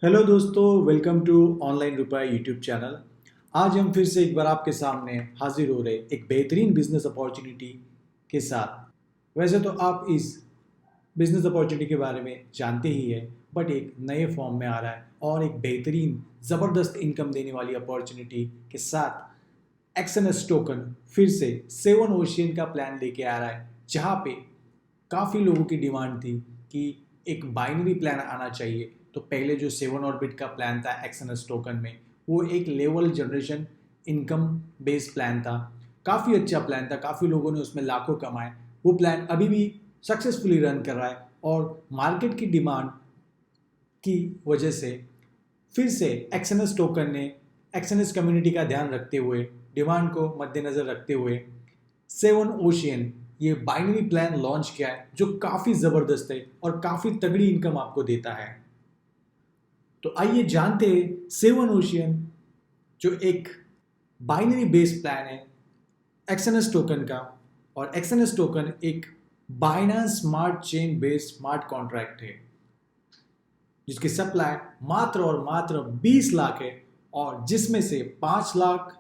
Hello दोस्तों, welcome to online रुपए YouTube channel. आज हम फिर से एक बार आपके सामने हाजिर हो रहे एक बेहतरीन बिजनेस अपॉर्चुनिटी के साथ। वैसे तो आप इस बिजनेस अपॉर्चुनिटी के बारे में जानते ही है, बट एक नए फॉर्म में आ रहा है और एक बेहतरीन ज़बरदस्त इनकम देने वाली अपॉर्चुनिटी के साथ एक्सएनएस टोकन फिर से सेवन ओशियन का प्लान लेके आ रहा है, जहाँ पे काफ़ी लोगों की डिमांड थी कि एक बाइनरी प्लान आना चाहिए। तो पहले जो सेवन ऑर्बिट का प्लान था एक्सएनएस टोकन में, वो एक level generation income based plan था। काफ़ी अच्छा प्लान था, काफ़ी लोगों ने उसमें लाखों कमाए। वो प्लान अभी भी सक्सेसफुली रन कर रहा है और मार्केट की डिमांड की वजह से फिर से एक्सएनएस टोकन ने एक्सएनएस कम्युनिटी का ध्यान रखते हुए, डिमांड को मद्देनज़र रखते हुए सेवन ओशियन ये बाइनरी प्लान लॉन्च किया है, जो काफ़ी ज़बरदस्त है और काफ़ी तगड़ी इनकम आपको देता है। तो आइए जानते हैं सेवन ओशियन जो एक बाइनरी बेस्ड प्लान है एक्सएनएस टोकन का। और एक्सएनएस टोकन एक Binance smart chain based smart contract है, जिसकी सप्लाई मात्र और मात्र 20 लाख है और जिसमें से 5 लाख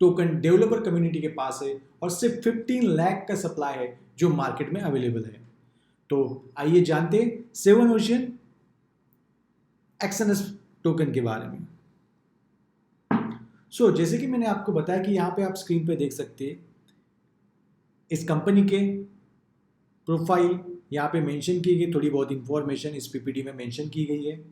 टोकन डेवलपर कम्युनिटी के पास है और सिर्फ 15 लाख का सप्लाई है जो मार्केट में अवेलेबल है। तो आइए जानते हैं सेवन ओशियन एक्सएनएस टोकन के बारे में। जैसे कि मैंने आपको बताया कि यहाँ पे आप स्क्रीन पे देख सकते हैं इस कंपनी के प्रोफाइल यहाँ पे मेंशन की गई, थोड़ी बहुत इंफॉर्मेशन इस पीपीटी में मेंशन की गई है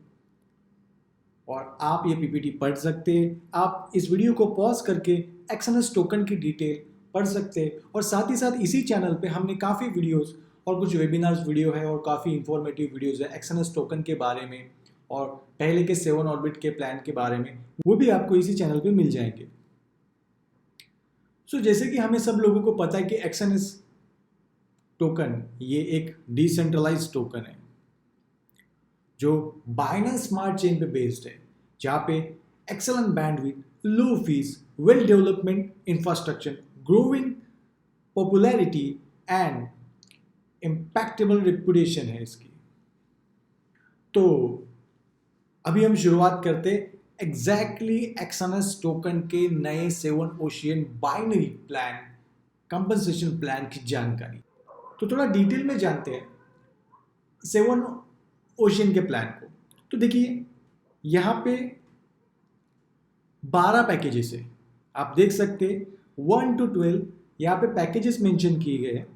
और आप ये पीपीटी पढ़ सकते हैं। आप इस वीडियो को पॉज करके एक्सएनएस टोकन की डिटेल पढ़ सकते हैं और साथ ही साथ इसी चैनल पे हमने काफ़ी वीडियोस और कुछ वेबिनार्स वीडियो है और काफ़ी इंफॉर्मेटिव वीडियोस है एक्सएनएस टोकन के बारे में और पहले के सेवन ऑर्बिट के प्लान के बारे में, वो भी आपको इसी चैनल पे मिल जाएंगे। जैसे कि हमें सब लोगों को पता है कि एक्सएनएस टोकन ये एक डिसेंट्रलाइज्ड टोकन है जो बाइनेंस स्मार्ट चेन पे बेस्ड है, जहाँ पे excellent bandwidth, low fees, well development infrastructure, growing popularity and impactable reputation है इसकी। तो अभी हम शुरुआत करते एग्जैक्टली एक्सएनएस टोकन के नए seven ocean binary plan compensation plan की जानकारी। तो थोड़ा डिटेल में जानते हैं सेवन ओशियन के प्लान को। तो देखिए यहाँ पे 12 पैकेजेस है, आप देख सकते हैं 1 to 12 यहाँ पे पैकेजेस मेंशन किए गए हैं।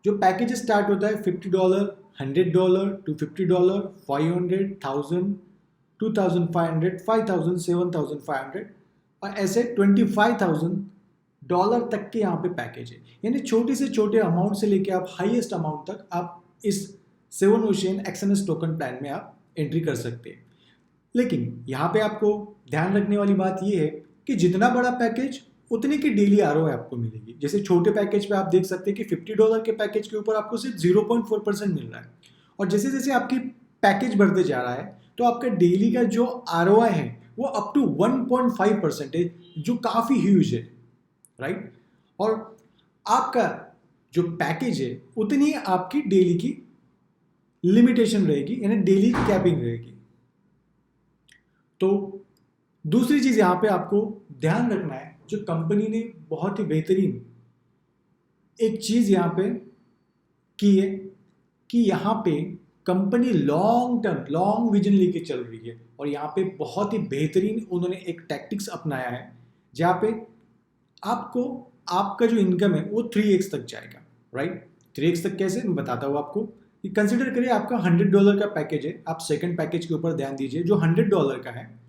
जो पैकेज स्टार्ट होता है $50, $100, $250, $500, 1000, 2500, 5000, 7500 और ऐसे $25,000 तक के यहाँ पे पैकेज है। यानी छोटे से छोटे अमाउंट से लेके आप हाईएस्ट अमाउंट तक आप इस सेवन ओशियन एक्सएनएस टोकन प्लान में आप एंट्री कर सकते हैं। लेकिन यहाँ पे आपको ध्यान रखने वाली बात यह है कि जितना बड़ा पैकेज उतने की डेली आरओआई आपको मिलेगी। जैसे छोटे पैकेज पे आप देख सकते हैं कि $50 के पैकेज के ऊपर आपको सिर्फ 0.4% मिल रहा है और जैसे जैसे आपकी पैकेज बढ़ते जा रहा है तो आपका डेली का जो आरओआई है वो अप टू 1.5% है, जो काफ़ी ह्यूज है, राइट। और आपका जो पैकेज है उतनी आपकी डेली की लिमिटेशन रहेगी, यानी डेली कैपिंग रहेगी। तो दूसरी चीज़ यहाँ पे आपको ध्यान रखना है, जो कंपनी ने बहुत ही बेहतरीन एक चीज़ यहाँ पे की है कि यहाँ पे company long term long vision लेके चल रही है और यहाँ पे बहुत ही बेहतरीन उन्होंने एक टैक्टिक्स अपनाया है, जहाँ पे आपको आपका जो इनकम है वो 3x तक जाएगा, राइट। 3x तक कैसे, मैं बताता हूँ आपको। कंसिडर करिए आपका $100 का पैकेज है, आप सेकंड पैकेज के ऊपर ध्यान दीजिए जो $100 का है,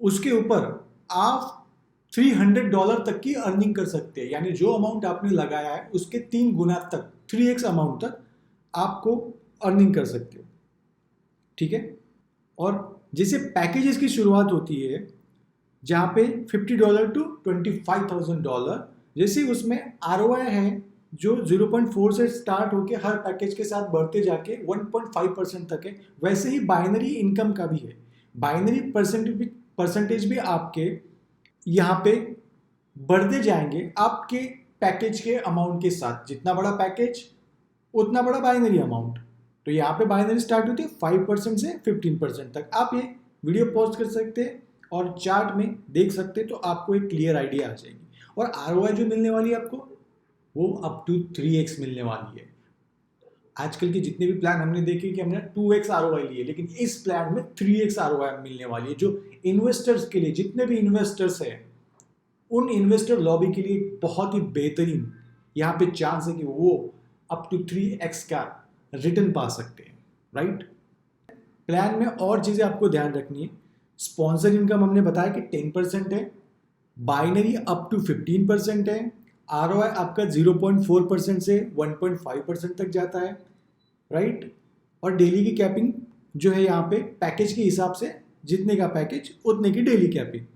उसके ऊपर आप $300 तक की अर्निंग कर सकते हैं। यानी जो अमाउंट आपने लगाया है उसके 3 गुना तक, 3x अमाउंट तक आपको अर्निंग कर सकते हो, ठीक है। और जैसे पैकेजेस की शुरुआत होती है जहाँ पे $50 to $25,000, जैसे उसमें आरओआई है जो 0.4 से स्टार्ट होके हर पैकेज के साथ बढ़ते जाके 1.5% तक है, वैसे ही बाइनरी इनकम का भी है। बाइनरी परसेंटेज भी आपके यहाँ पे बढ़ते जाएंगे आपके पैकेज के अमाउंट के साथ। जितना बड़ा पैकेज उतना बड़ा बाइनरी अमाउंट, तो यहाँ पे बाइनरी स्टार्ट होती है 5% से 15% तक। आप ये वीडियो पॉज कर सकते हैं और चार्ट में देख सकते हैं, तो आपको एक क्लियर आइडिया आ जाएगी। और ROI जो मिलने वाली है आपको, वो अप टू 3x मिलने वाली है। आजकल के जितने भी प्लान हमने देखे कि हमने 2x ROI लिए, लेकिन इस प्लान में 3x ROI मिलने वाली है, जो इन्वेस्टर्स के लिए, जितने भी इन्वेस्टर्स हैं, उन इन्वेस्टर लॉबी के लिए बहुत ही बेहतरीन यहाँ पे चांस है कि वो अप टू 3x का रिटर्न पा सकते हैं, राइट। प्लान में और चीज़ें आपको ध्यान रखनी है। स्पॉन्सर इनकम हमने बताया कि 10% है, बाइनरी अप टू 15% है, ROI आपका 0.4% से 1.5% तक जाता है, राइट। और डेली की कैपिंग जो है यहाँ पे पैकेज के हिसाब से, जितने का पैकेज उतने की डेली कैपिंग।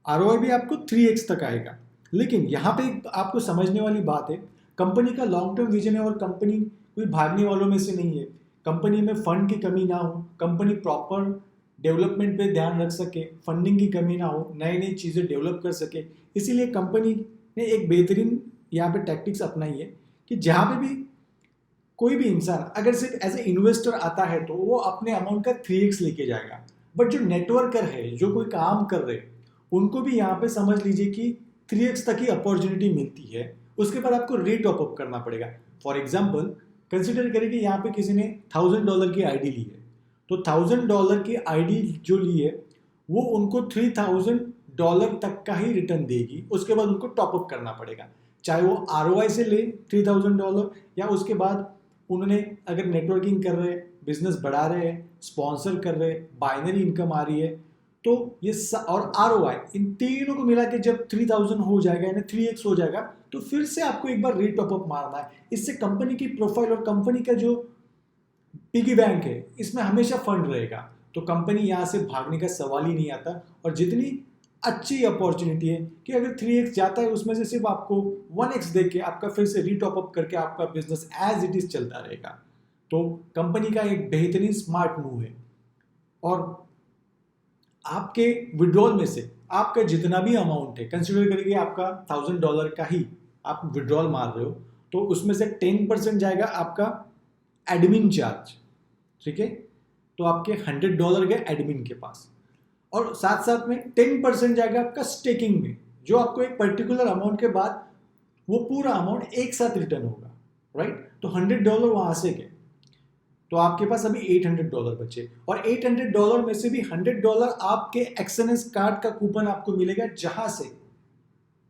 ROI भी आपको 3x तक आएगा। लेकिन यहाँ पे आपको समझने वाली बात है, कंपनी का लॉन्ग टर्म विजन है और कंपनी कोई भागने वालों में से नहीं है। कंपनी में फंड की कमी ना हो, कंपनी प्रॉपर डेवलपमेंट पे ध्यान रख सके, फंडिंग की कमी ना हो, नई नई चीज़ें डेवलप कर सके, इसीलिए कंपनी ने एक बेहतरीन यहाँ पे टैक्टिक्स अपनाई है कि जहाँ पे भी कोई भी इंसान अगर सिर्फ एज ए इन्वेस्टर आता है तो वो अपने अमाउंट का 3x लेके जाएगा। बट जो नेटवर्कर है, जो कोई काम कर रहे हैं, उनको भी यहाँ पे समझ लीजिए कि 3x तक ही अपॉर्चुनिटी मिलती है। उसके बाद आपको रीटॉप अप करना पड़ेगा। फॉर एग्जाम्पल कंसिडर करें कि यहाँ पे किसी ने $1000 की आईडी ली है, तो $1000 की आईडी जो ली है वो उनको $3000 तक का ही रिटर्न देगी। उसके बाद उनको टॉपअप करना पड़ेगा, चाहे वो ROI से ले $3000 या उसके बाद उन्होंने अगर नेटवर्किंग कर रहे, बिजनेस बढ़ा रहे हैं, स्पॉन्सर कर रहे, बाइनरी इनकम आ रही है, तो ये और ROI, इन तीनों को मिला के जब 3000 हो जाएगा यानी 3x हो जाएगा, तो फिर से आपको एक बार रीटॉप अप मारना है। इससे कंपनी की प्रोफाइल और कंपनी का जो पिगी बैंक है, इसमें हमेशा फंड रहेगा। तो कंपनी यहाँ से भागने का सवाल ही नहीं आता। और जितनी अच्छी अपॉर्चुनिटी है कि अगर 3x जाता है, उसमें से सिर्फ आपको 1x दे के आपका फिर से रीटॉप अप करके आपका बिजनेस एज इट इज चलता रहेगा। तो कंपनी का एक बेहतरीन स्मार्ट मूव है। और आपके विड्रॉल में से आपका जितना भी अमाउंट है, कंसिडर करिए आपका $1000 का ही आप विड्रॉल मार रहे हो, तो उसमें से 10% जाएगा आपका एडमिन चार्ज, ठीक है। तो आपके $100 गए एडमिन के पास, और साथ साथ में 10% जाएगा आपका स्टेकिंग में, जो आपको एक पर्टिकुलर अमाउंट के बाद वो पूरा अमाउंट एक साथ रिटर्न होगा, राइट। तो $100 वहां से गए, तो आपके पास अभी $800 बचे, और $800 में से भी $100 आपके XNS कार्ड का कूपन आपको मिलेगा, जहां से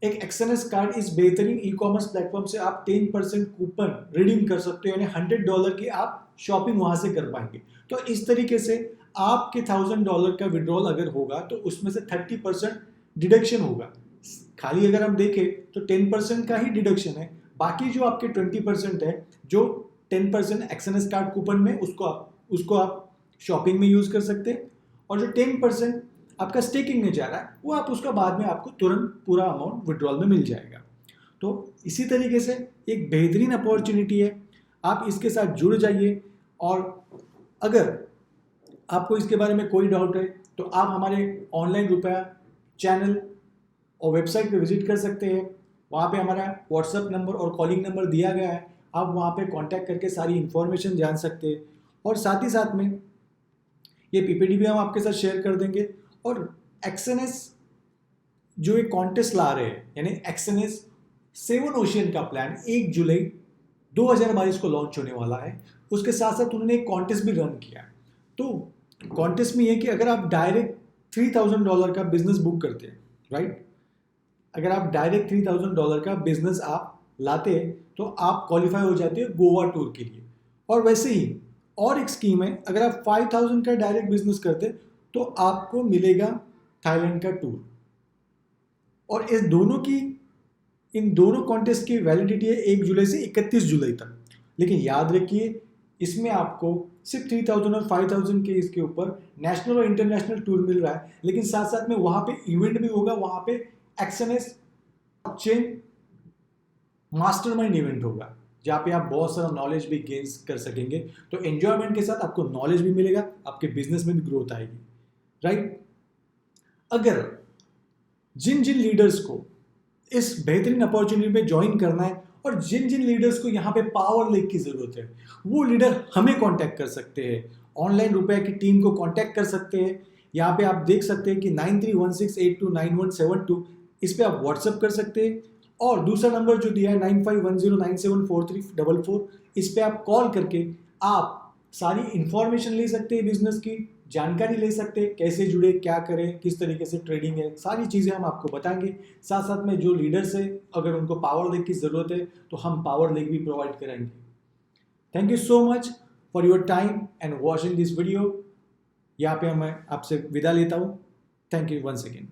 एक XNS कार्ड इस बेहतरीन ई कॉमर्स प्लेटफॉर्म से आप 10% कूपन रिडीम कर सकते हो, यानी $100 की आप शॉपिंग वहां से कर पाएंगे। तो इस तरीके से आपके $1000 का विड्रॉल अगर होगा तो उसमें से 30% डिडक्शन होगा। खाली अगर हम देखें तो 10% का ही डिडक्शन है, बाकी जो आपके 20% है, जो 10% XNS कार्ड कूपन में, उसको आप शॉपिंग में यूज कर सकते हैं, और जो 10% आपका स्टेकिंग में जा रहा है वो आप उसका बाद में आपको तुरंत पूरा अमाउंट विड्रॉल में मिल जाएगा। तो इसी तरीके से एक बेहतरीन अपॉर्चुनिटी है, आप इसके साथ जुड़ जाइए। और अगर आपको इसके बारे में कोई डाउट है तो आप हमारे ऑनलाइन रुपया चैनल और वेबसाइट पे विजिट कर सकते हैं। वहाँ पे हमारा व्हाट्सएप नंबर और कॉलिंग नंबर दिया गया है, आप वहाँ पे कांटेक्ट करके सारी इन्फॉर्मेशन जान सकते हैं। और साथ ही साथ में ये PPT भी हम आपके साथ शेयर कर देंगे। और XNS जो एक कॉन्टेस्ट ला रहे हैं, यानी XNS 7 ओशियन का प्लान 1 जुलाई 2022 को लॉन्च होने वाला है। उसके साथ साथ उन्होंने एक कॉन्टेस्ट भी रन किया। तो कॉन्टेस्ट में ये कि अगर आप डायरेक्ट $3000 का बिजनेस बुक करते हैं, राइट, अगर आप डायरेक्ट $3000 का बिजनेस आप लाते हैं तो आप क्वालिफाई हो जाते हैं गोवा टूर के लिए। और वैसे ही और एक स्कीम है, अगर आप 5000 का डायरेक्ट बिजनेस करते तो आपको मिलेगा थाईलैंड का टूर। और इन दोनों कॉन्टेस्ट की वैलिडिटी है 1 जुलाई से 31 जुलाई तक। लेकिन याद रखिए, इसमें आपको सिर्फ 3000 और 5000 के इसके ऊपर नेशनल और इंटरनेशनल टूर मिल रहा है, लेकिन साथ साथ में वहाँ पे इवेंट भी होगा, वहाँ पे XNS चेन मास्टरमाइंड इवेंट होगा, जहाँ पे आप बहुत सारा नॉलेज भी गेन कर सकेंगे। तो एंजॉयमेंट के साथ आपको नॉलेज भी मिलेगा, आपके बिजनेस में भी ग्रोथ आएगी, राइट। अगर जिन लीडर्स को इस बेहतरीन अपॉर्चुनिटी में ज्वाइन करना है और जिन जिन लीडर्स को यहाँ पे पावर लेक की ज़रूरत है वो लीडर हमें कांटेक्ट कर सकते हैं, ऑनलाइन रुपए की टीम को कांटेक्ट कर सकते हैं। यहाँ पे आप देख सकते हैं कि 9316829172 इस पे आप व्हाट्सअप कर सकते हैं, और दूसरा नंबर जो दिया है 9510974344 इस पे आप कॉल करके आप सारी इंफॉर्मेशन ले सकते हैं, बिजनेस की जानकारी ले सकते हैं, कैसे जुड़े, क्या करें, किस तरीके से ट्रेडिंग है, सारी चीज़ें हम आपको बताएंगे। साथ साथ में जो लीडर्स है अगर उनको पावर लेक की ज़रूरत है तो हम पावर लेक भी प्रोवाइड कराएंगे। Thank you so much for your time and watching this video. यहाँ पे मैं आपसे विदा लेता हूँ। Thank you once again.